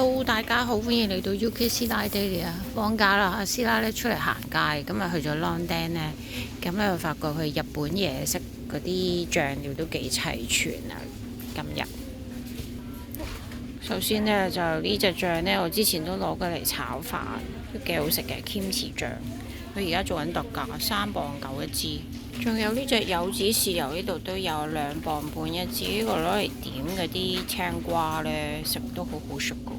Hello，大家好，歡迎嚟到 UK 師奶 Daily 啊！放假啦，阿師奶咧出嚟行街，今日去咗 London 咧，咁咧就發覺佢日本嘢食嗰啲醬料都幾齊全啊！今日首先呢，就呢隻醬呢，我之前都攞過嚟炒飯，都幾好食嘅 Kimchi 醬。佢而家做緊特價，3磅9一支。仲有呢隻柚子豉油，呢度都有2磅半一支。呢個攞嚟點嗰啲青瓜呢，食都好好食噶。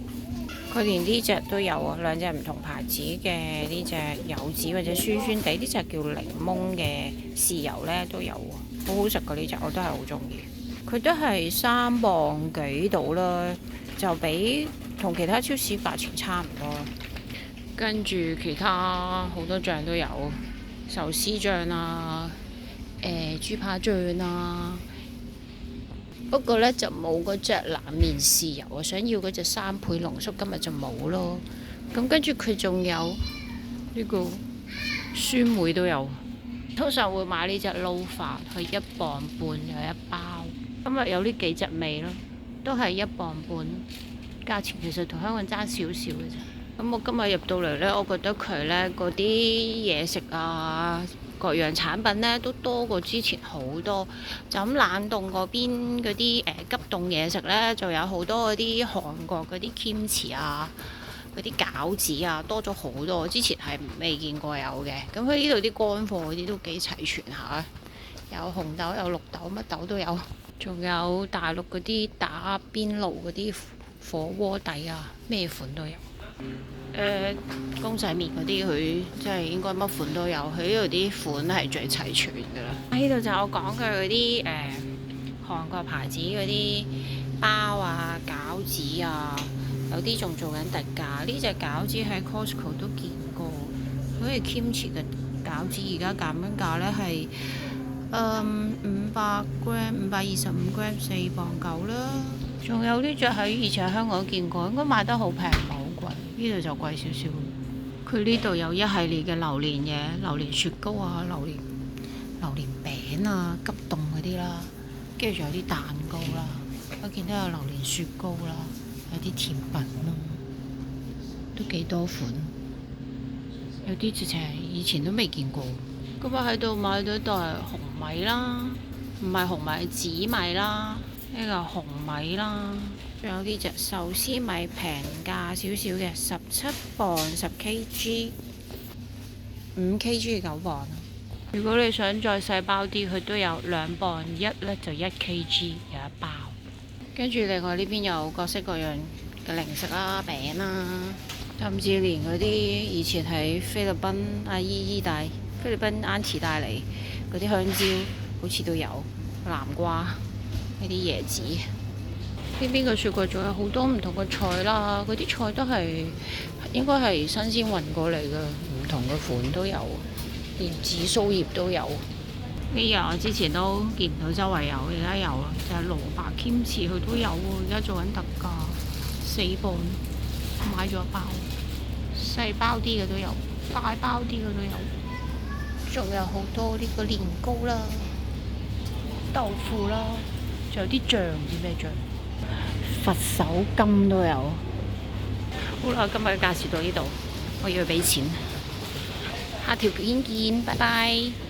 佢連呢隻都有啊，2隻唔同牌子嘅呢隻柚子或者酸酸地，呢隻叫檸檬嘅豉油呢都有喎，好好食噶呢隻，我都係好中意。佢都係3磅幾到啦，就比同其他超市價錢差唔多。跟住其他好多醬都有，壽司醬啊，豬扒醬啊。不過呢，就冇嗰隻冷麵豉油，我想要嗰隻3倍濃縮，今日就冇咯。咁跟住佢仲有呢個酸梅都有，通常會買呢隻撈飯，佢1磅半有一包。今日有呢幾隻味咯，都係1磅半，價錢其實同香港爭少少嘅啫。咁我今日入到嚟呢，我覺得佢呢嗰啲嘢食啊，各樣產品呢都多過之前好多。就咁冷凍嗰邊嗰啲急凍嘢食呢，就有好多嗰啲韓國嗰啲 kimchi 啊，嗰啲餃子啊，多咗好多。之前係未見過有嘅。咁佢呢度啲乾貨嗰啲都幾齊全下，有紅豆有綠豆，乜豆都有。仲有大陸嗰啲打邊爐嗰啲火鍋底啊，咩款都有。公仔麵嗰啲佢即係應該乜款都有，佢呢度啲款係最齊全㗎啦。呢度就我講佢嗰啲韓國牌子嗰啲包啊、餃子啊，有啲仲做緊特價。呢隻餃子喺 Costco 都見過，好似 Kimchi 嘅餃子而家減緊價呢係500g 525g 4磅9啦。仲有呢隻喺以前喺香港見過，應該買得好平，唔係好貴。呢度就貴少少。佢呢度有一系列嘅榴蓮嘢，榴蓮雪糕啊、榴蓮餅啊、急凍嗰啲啦，跟住仲有啲蛋糕啦。我見到有榴蓮雪糕啦，有啲甜品咯，都幾多款。有啲直情以前都未見過。今日喺度買到一袋紅米啦，唔係紅米，係紫米啦。呢個紅米啦，仲有呢隻壽司米平價少少嘅，17磅10kg， 5kg 9磅。如果你想再細包啲，佢都有2磅1呢就1kg 有一包。跟住另外呢邊有各式各樣嘅零食啦、餅啦，甚至連嗰啲以前喺菲律賓阿姨帶菲律賓 Auntie 帶嚟嗰啲香蕉，好似都有南瓜。呢啲椰子，呢邊嘅雪櫃仲有好多唔同嘅菜啦，嗰啲菜都係應該係新鮮運過嚟嘅，唔同嘅款都有，連紫蘇葉都有。呢日我之前都見唔到周圍有，而家有啦，就係蘿蔔 Kimchi 佢都有喎，而家做緊特價4磅，買咗一包，細包啲嘅都有，大包啲嘅都有，仲有好多呢個年糕啦、豆腐啦。仲有啲醬，唔知咩醬，佛手柑都有。好啦，今日嘅介紹到呢度，我要去俾錢。下條片見，拜拜。